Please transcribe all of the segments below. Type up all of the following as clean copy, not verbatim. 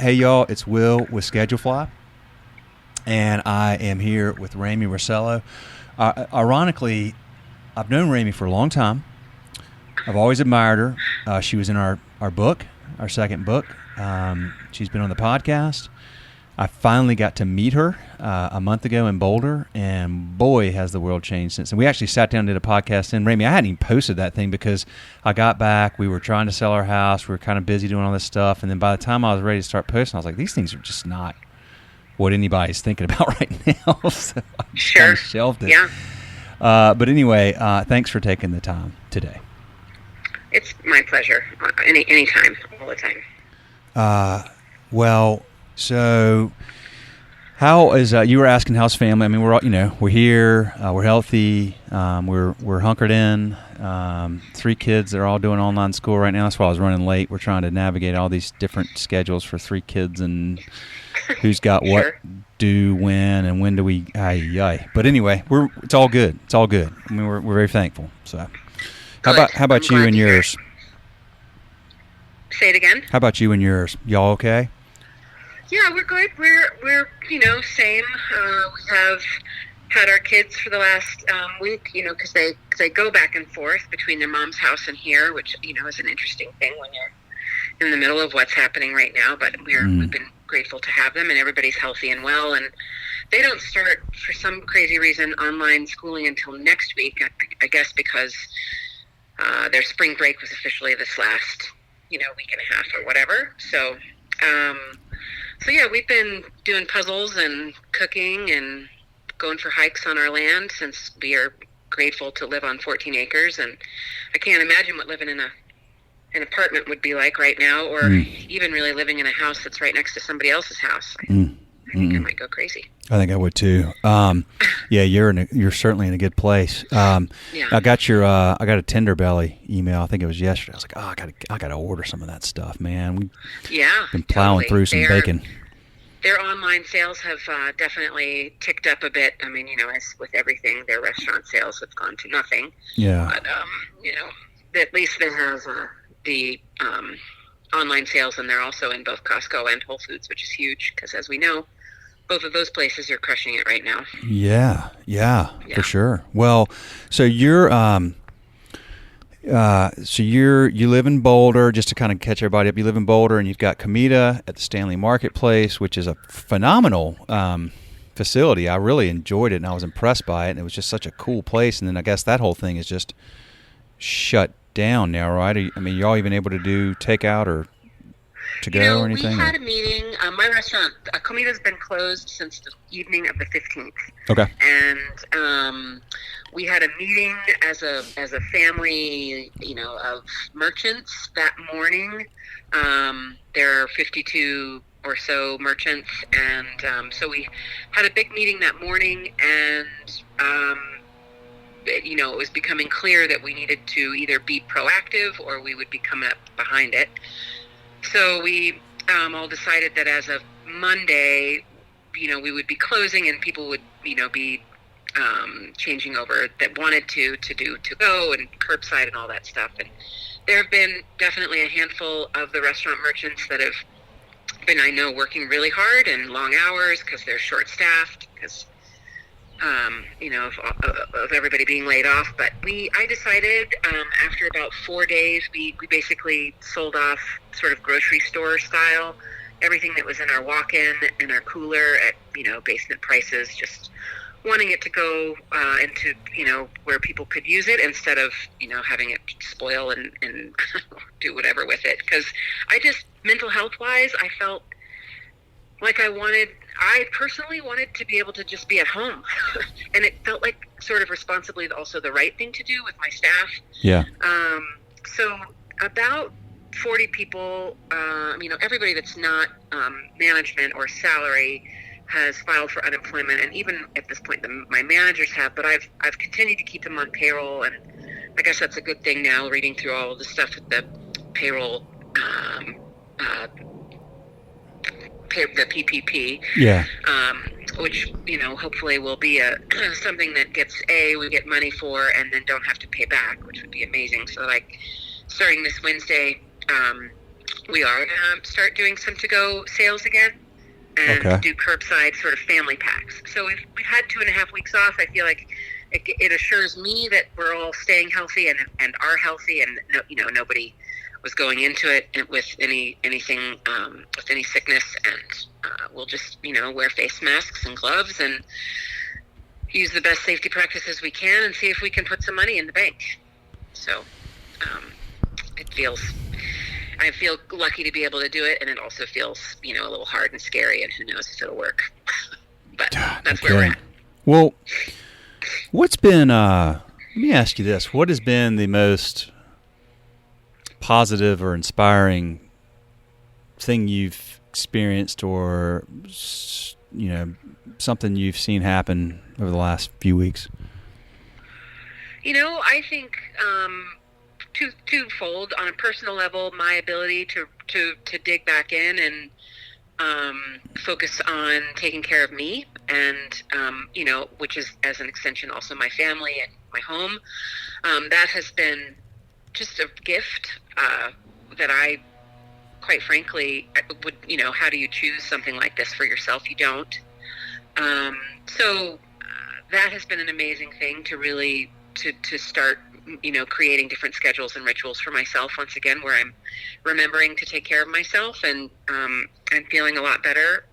Hey y'all, it's Will with Schedulefly, and I am here with Rayme Rossello. Ironically, I've known Rayme for a long time. I've always admired her. She was in our book, our second book. She's been on the podcast. I finally got to meet her a month ago in Boulder, and boy, has the world changed since. And we actually sat down and did a podcast. And Rayme, I hadn't even posted that thing because I got back. We were trying to sell our house. We were kind of busy doing all this stuff. And then by the time I was ready to start posting, I was like, these things are just not what anybody's thinking about right now. So I just kind of shelved it. Yeah. But anyway, thanks for taking the time today. It's my pleasure. Anytime, all the time. Well, so how is you were asking how's family? I mean, we're all, we're here, we're healthy, we're hunkered in. 3 kids, they're all doing online school right now. That's why I was running late. We're trying to navigate all these different schedules for 3 kids and who's got what Sure. do when and when do we. But anyway, it's all good. It's all good. I mean, we're very thankful. So, Good. how about I'm you glad and to hear yours? Say it again. How about you and yours? Y'all okay? Yeah, we're good. We're same. We have had our kids for the last week, because they go back and forth between their mom's house and here, which is an interesting thing when you're in the middle of what's happening right now. But we've been grateful to have them, and everybody's healthy and well. And they don't start, for some crazy reason, online schooling until next week. I guess because their spring break was officially this last week and a half or whatever. So yeah, we've been doing puzzles and cooking and going for hikes on our land since we are grateful to live on 14 acres. And I can't imagine what living in an apartment would be like right now, or even really living in a house that's right next to somebody else's house. I think I might go crazy. I think I would too. Yeah, you're certainly in a good place. Yeah. I got a Tender Belly email. I think it was yesterday. I was like, I gotta order some of that stuff, man. We've been plowing through some bacon. Their online sales have definitely ticked up a bit. I mean, as with everything, their restaurant sales have gone to nothing. Yeah. But at least they have the online sales, and they're also in both Costco and Whole Foods, which is huge because, as we know, both of those places are crushing it right now. Yeah, for sure. Well, so you live in Boulder. Just to kind of catch everybody up, you live in Boulder, and you've got Comida at the Stanley Marketplace, which is a phenomenal facility. I really enjoyed it, and I was impressed by it. And it was just such a cool place. And then I guess that whole thing is just shut down now, right? I mean, y'all even able to do takeout or to go or anything? We had a meeting. My restaurant, Comida's been closed since the evening of the 15th. Okay. And we had a meeting as a family, of merchants that morning. There are 52 or so merchants, and so we had a big meeting that morning, and it was becoming clear that we needed to either be proactive or we would be coming up behind it. So we all decided that as of Monday, we would be closing, and people would, be changing over that wanted to do to-go and curbside and all that stuff. And there have been definitely a handful of the restaurant merchants that have been, I know, working really hard and long hours because they're short-staffed, because of everybody being laid off. But I decided after about 4 days, we basically sold off sort of grocery store style, everything that was in our walk-in and our cooler at, basement prices, just wanting it to go into, where people could use it instead of, having it spoil and do whatever with it. Because mental health-wise, I felt like I personally wanted to be able to just be at home. And it felt like sort of responsibly also the right thing to do with my staff. Yeah. So about 40 people, everybody that's not management or salary has filed for unemployment. And even at this point, my managers have, but I've continued to keep them on payroll. And I guess that's a good thing now, reading through all of the stuff with the payroll, the PPP, which hopefully will be something that we get money for and then don't have to pay back, which would be amazing. So like starting this Wednesday, We are going to start doing some to-go sales again and Okay. do curbside sort of family packs. So we've had 2.5 weeks off. I feel like it assures me that we're all staying healthy and are healthy, and nobody was going into it with anything with any sickness, and we'll just wear face masks and gloves and use the best safety practices we can and see if we can put some money in the bank. So I feel lucky to be able to do it, and it also feels a little hard and scary, and who knows if it'll work. But that's where we're at. Well, what's been let me ask you this: what has been the most positive or inspiring thing you've experienced, or something you've seen happen over the last few weeks? I think twofold. On a personal level, my ability to dig back in and focus on taking care of me, and which is as an extension also my family and my home. That has been just a gift that I, quite frankly, would, how do you choose something like this for yourself? You don't. So that has been an amazing thing to really, to start, creating different schedules and rituals for myself once again, where I'm remembering to take care of myself and feeling a lot better.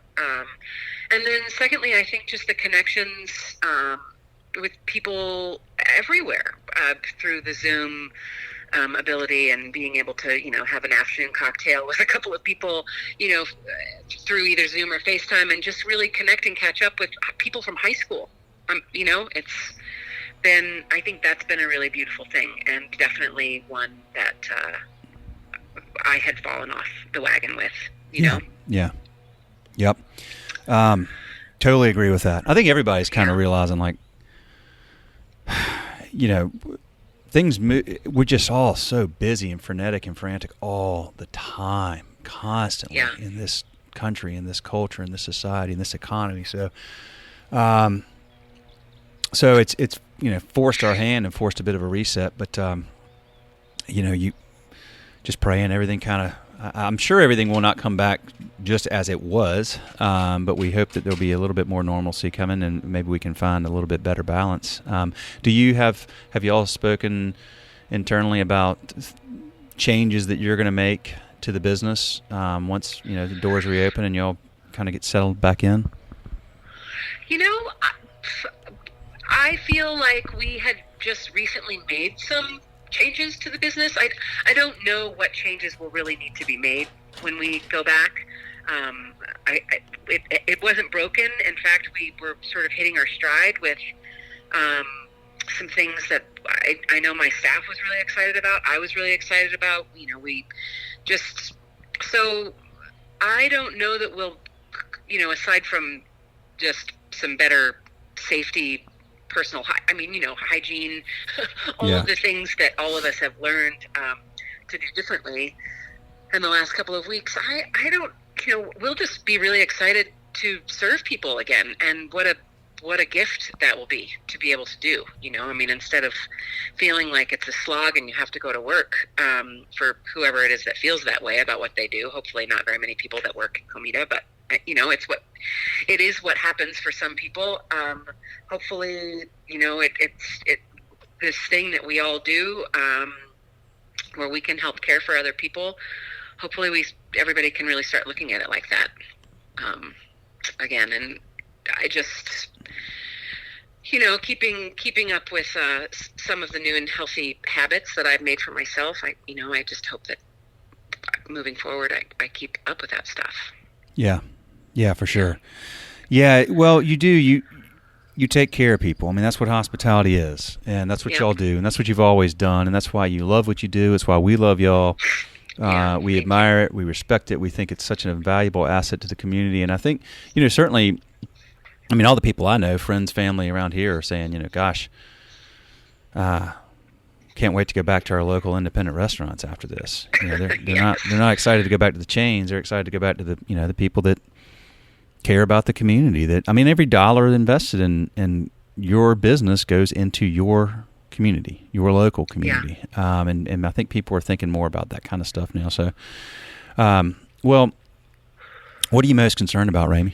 And then secondly, I think just the connections with people everywhere through the Zoom ability, and being able to, have an afternoon cocktail with a couple of people, through either Zoom or FaceTime, and just really connect and catch up with people from high school. I think that's been a really beautiful thing, and definitely one that I had fallen off the wagon with, know? Yeah. Yep. Totally agree with that. I think everybody's kind of realizing, like, things we're just all so busy and frenetic and frantic all the time, constantly in this country, in this culture, in this society, in this economy. So, it's forced our hand and forced a bit of a reset. But you just praying everything kind of. I'm sure everything will not come back just as it was, but we hope that there'll be a little bit more normalcy coming, and maybe we can find a little bit better balance. Do you have you all spoken internally about changes that you're going to make to the business once the doors reopen and y'all kind of get settled back in? I feel like we had just recently made some changes to the business. I don't know what changes will really need to be made when we go back. It wasn't broken. In fact, we were sort of hitting our stride with some things that I know my staff was really excited about. I was really excited about. So I don't know that we'll, aside from just some better safety, personal, hygiene, all of the things that all of us have learned to do differently in the last couple of weeks. I don't, we'll just be really excited to serve people again, and what a gift that will be to be able to do. Instead of feeling like it's a slog and you have to go to work, for whoever it is that feels that way about what they do. Hopefully, not very many people that work at Comida, but it is what happens for some people. Hopefully, it's this thing that we all do, where we can help care for other people. Hopefully everybody can really start looking at it like that, again. And I just, keeping up with some of the new and healthy habits that I've made for myself. I just hope that moving forward, I keep up with that stuff. Yeah, for sure. Yeah, well, you do. You take care of people. I mean, that's what hospitality is, and that's what y'all do, and that's what you've always done, and that's why you love what you do. It's why we love y'all. We admire it. We respect it. We think it's such an invaluable asset to the community, and I think, certainly, all the people I know, friends, family around here are saying, gosh, can't wait to go back to our local independent restaurants after this. They're not excited to go back to the chains. They're excited to go back to the people that care about the community. That every dollar invested in your business goes into your community, your local community. And I think people are thinking more about that kind of stuff now. So Well, what are you most concerned about, Rayme?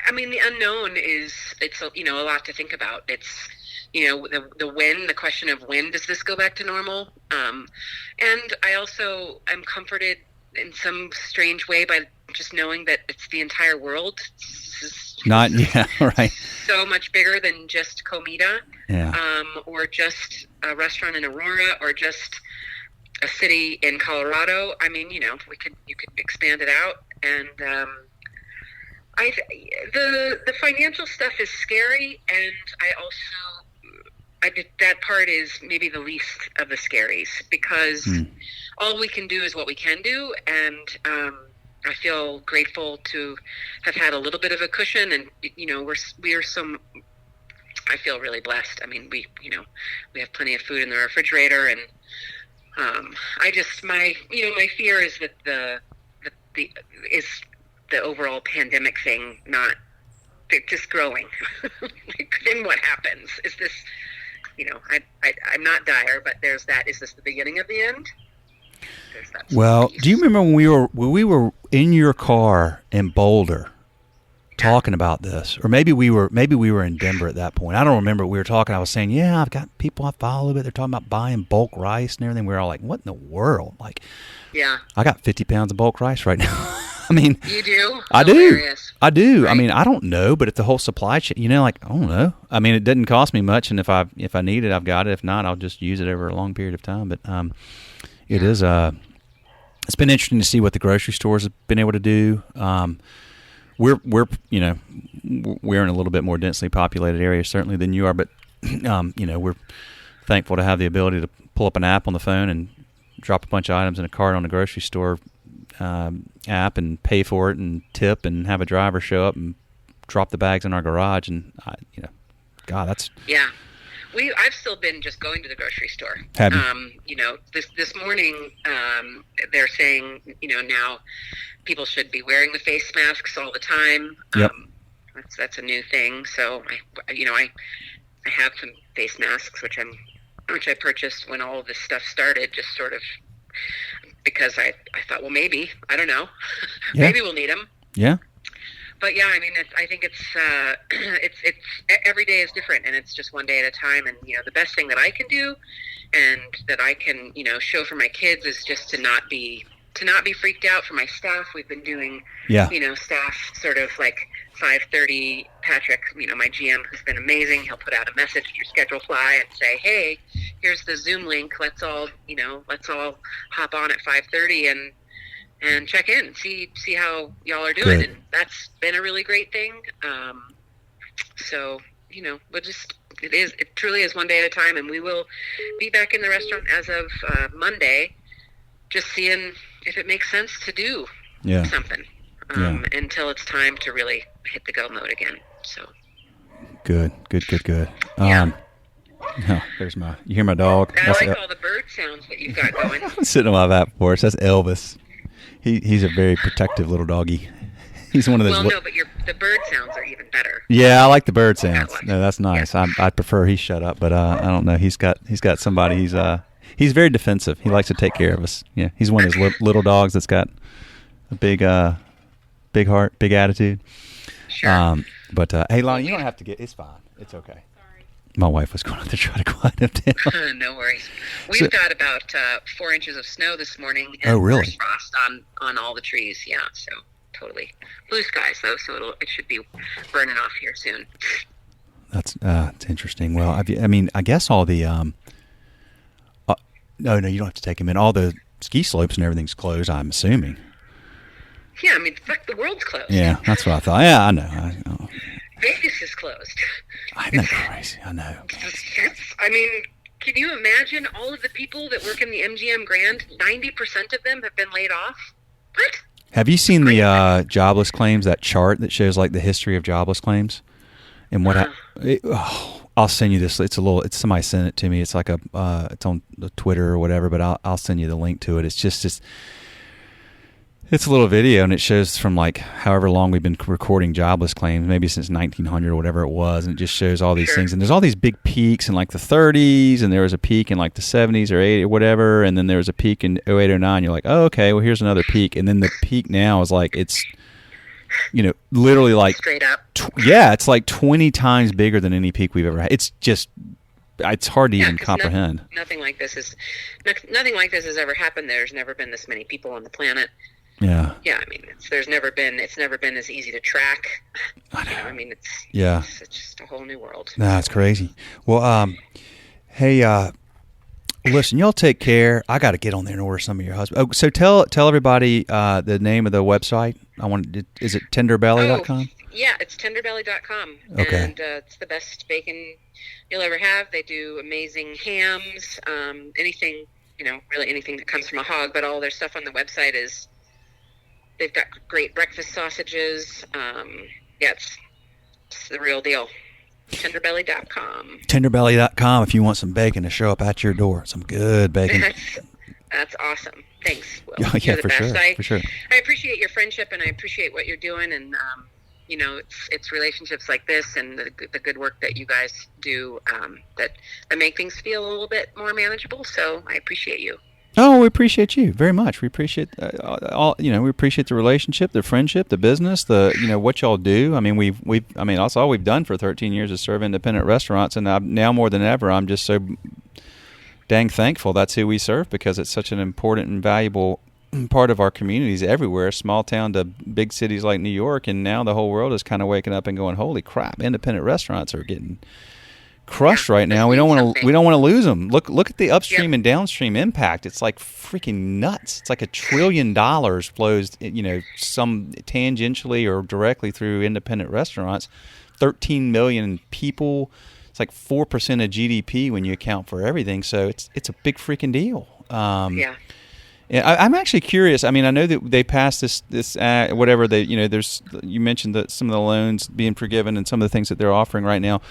I mean, the unknown it's a lot to think about. It's the question of when does this go back to normal, and I also am comforted in some strange way by just knowing that it's the entire world. Right. So much bigger than just Comida, yeah. Or just a restaurant in Aurora, or just a city in Colorado. I mean, you could expand it out, and the financial stuff is scary, and that part is maybe the least of the scaries, because all we can do is what we can do, and I feel grateful to have had a little bit of a cushion, and I feel really blessed. I mean, we have plenty of food in the refrigerator, and my fear is that the overall pandemic thing just growing. Then what happens? Is this, I'm not dire, but there's that. Is this the beginning of the end? Well, do you remember when we were in your car in Boulder talking about this, or maybe we were in Denver at that point? I don't remember. We were talking. I was saying, yeah, I've got people I follow, but they're talking about buying bulk rice and everything. We were all like, what in the world? Like, yeah, I got 50 pounds of bulk rice right now. I mean, you do? I Hilarious. do. Right? I mean, I don't know, but if the whole supply chain, I don't know. I mean, it doesn't cost me much, and if I need it, I've got it. If not, I'll just use it over a long period of time. But it is it's been interesting to see what the grocery stores have been able to do. We're in a little bit more densely populated area certainly than you are, but we're thankful to have the ability to pull up an app on the phone and drop a bunch of items in a cart on the grocery store app and pay for it and tip and have a driver show up and drop the bags in our garage, and God, that's I've still been just going to the grocery store. Have you? This morning they're saying now people should be wearing the face masks all the time. Yep. That's a new thing. So I have some face masks which I purchased when all of this stuff started, just sort of because I thought, well, maybe, I don't know, maybe we'll need them. Yeah. But yeah, I mean, I think it's every day is different, and it's just one day at a time. And the best thing that I can do, and that I can show for my kids, is just to not be freaked out. For my staff, we've been doing staff sort of like 5:30. Patrick, my GM, who's been amazing, he'll put out a message through Schedulefly and say, hey, here's the Zoom link. Let's all hop on at 5:30 and check in, see how y'all are doing. Good. And that's been a really great thing. So it truly is one day at a time, and we will be back in the restaurant as of Monday, just seeing if it makes sense to do something until it's time to really hit the go mode again. So good. There's you hear my dog? I like all the bird sounds that you've got going. I'm sitting on my lap for us. That's Elvis. He's a very protective little doggy. He's one of those. Well, no, but the bird sounds are even better. Yeah, I like the bird sounds. No, that's nice. Yeah. I prefer he shut up, but I don't know. He's got somebody. He's very defensive. He likes to take care of us. Yeah, he's one of those little dogs that's got a big heart, big attitude. Sure. But hey, Lonnie, you don't have to get. It's fine. It's okay. Sorry. My wife was going to try to quiet him down. No worries. We've got about 4 inches of snow this morning. And oh, really? There's frost on all the trees. Yeah. So totally blue skies though. So it should be burning off here soon. That's interesting. Well, I guess all the no, you don't have to take them in. All the ski slopes and everything's closed, I'm assuming. Yeah, I mean, fuck, the world's closed. Yeah, that's what I thought. Yeah, I know. Vegas is closed. I know, crazy. I know. I mean, can you imagine all of the people that work in the MGM Grand? 90% of them have been laid off. What? Have you seen the jobless claims, that chart that shows like the history of jobless claims? And what I'll send you this. It's somebody sent it to me. It's like it's on the Twitter or whatever, but I'll send you the link to it. It's just It's a little video, and it shows from like however long we've been recording jobless claims, maybe since 1900 or whatever it was, and it just shows all these things. And there's all these big peaks in like the 30s, and there was a peak in like the 70s or 80s or whatever, and then there was a peak in 08, 09. You're like, oh, okay, well, here's another peak. And then the peak now is like, it's, literally like straight up. It's like 20 times bigger than any peak we've ever had. It's just, it's hard to even comprehend. Nothing like this has ever happened. There's never been this many people on the planet. Yeah. Yeah, I mean, it's never been as easy to track. I know. I mean, it's just a whole new world. Nah, it's crazy. Well, hey, listen, y'all take care. I got to get on there and order some of your husband. Oh, so tell everybody the name of the website. Is it tenderbelly.com? Yeah, it's tenderbelly.com. Okay. And it's the best bacon you'll ever have. They do amazing hams, anything, really anything that comes from a hog, but all their stuff on the website is, they've got great breakfast sausages. It's the real deal. Tenderbelly.com. Tenderbelly.com if you want some bacon to show up at your door. Some good bacon. That's awesome. Thanks, Will. Yeah, You're the best. For sure. I appreciate your friendship, and I appreciate what you're doing, and it's relationships like this and the good work that you guys do that make things feel a little bit more manageable. So I appreciate you. Oh, we appreciate you very much. We appreciate we appreciate the relationship, the friendship, the business, what y'all do. I mean, that's all we've done for 13 years is serve independent restaurants, and now more than ever, I'm just so dang thankful that's who we serve, because it's such an important and valuable part of our communities everywhere, small town to big cities like New York, and now the whole world is kind of waking up and going, holy crap, independent restaurants are getting crushed right now. We don't want to lose them. Look at the upstream and downstream impact. It's like freaking nuts. It's like $1 trillion flows, some tangentially or directly through independent restaurants. 13 million people. It's like 4% of GDP when you account for everything. So it's a big freaking deal. I'm actually curious. I mean, I know that they passed this whatever they, you mentioned that some of the loans being forgiven and some of the things that they're offering right now.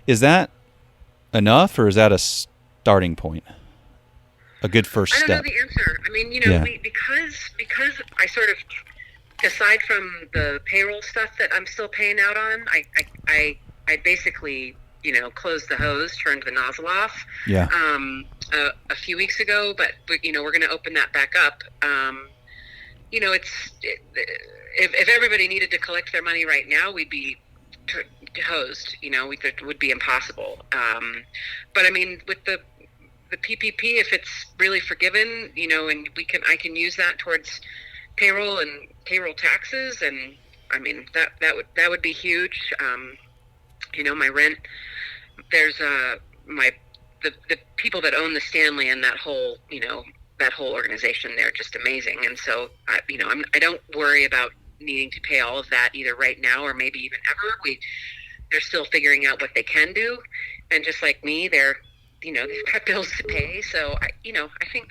Is that enough, or is that a starting point? A good first step? I don't know the answer. I mean, because I sort of, aside from the payroll stuff that I'm still paying out on, I basically, closed the hose, turned the nozzle off. Yeah. A few weeks ago, but we're going to open that back up. If everybody needed to collect their money right now, we'd be hosed. It would be impossible. But I mean, with the PPP, if it's really forgiven, and I can use that towards payroll and payroll taxes, and I mean that would be huge. My rent. There's the people that own the Stanley and that whole organization, they're just amazing. And so, I don't worry about needing to pay all of that either right now or maybe even ever. They're still figuring out what they can do. And just like me, they've got bills to pay. So, I think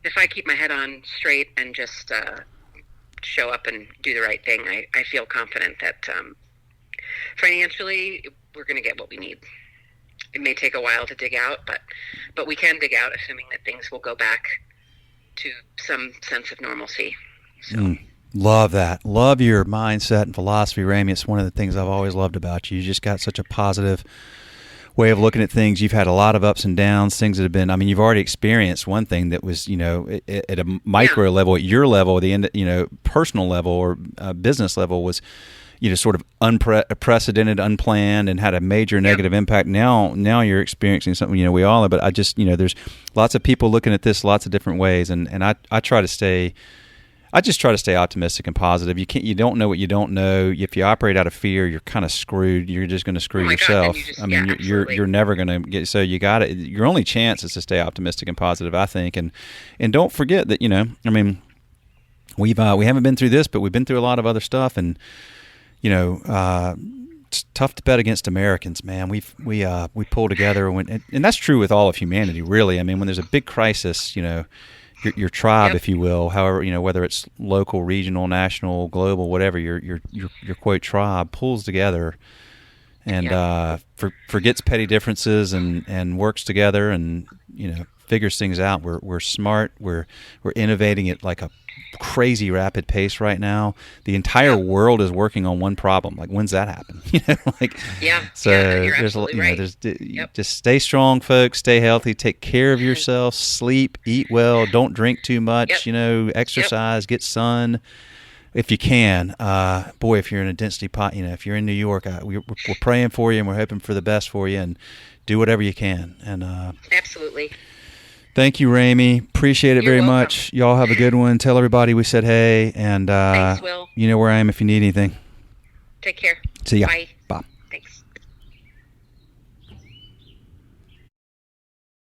if I keep my head on straight and just show up and do the right thing, I feel confident that financially we're going to get what we need. It may take a while to dig out, but we can dig out, assuming that things will go back to some sense of normalcy. So. Love that. Love your mindset and philosophy, Rayme. It's one of the things I've always loved about you. You just got such a positive way of looking at things. You've had a lot of ups and downs, things that have been, you've already experienced one thing that was, at a micro level, at your level, the personal level or business level was, sort of unprecedented, unplanned, and had a major negative impact. Now you're experiencing something, we all are, but I just, there's lots of people looking at this lots of different ways. And I try to stay optimistic and positive. You don't know what you don't know. If you operate out of fear, you're kind of screwed. You're just going to screw yourself. You're never going to get, so you got it. Your only chance is to stay optimistic and positive, I think. And don't forget that, we haven't been through this, but we've been through a lot of other stuff. And, it's tough to bet against Americans, man. We pull together, and that's true with all of humanity, really. When there's a big crisis, your tribe, if you will, however, whether it's local, regional, national, global, whatever, your quote tribe pulls together and forgets petty differences and works together and figures things out. We're smart. We're innovating at like a crazy rapid pace right now. The entire world is working on one problem. Like, when's that happen? So you're there's absolutely right. Just stay strong, folks. Stay healthy. Take care of yourself. Sleep. Eat well. Don't drink too much. Exercise. Get sun. If you can, boy, if you're in a densely if you're in New York, we're praying for you and we're hoping for the best for you, and do whatever you can. And absolutely. Thank you, Rayme. Appreciate it You're very welcome. much. Y'all have a good one. Tell everybody we said hey, and Thanks, Will. you know where I am if you need anything. Take care. See ya. Bye. Bye.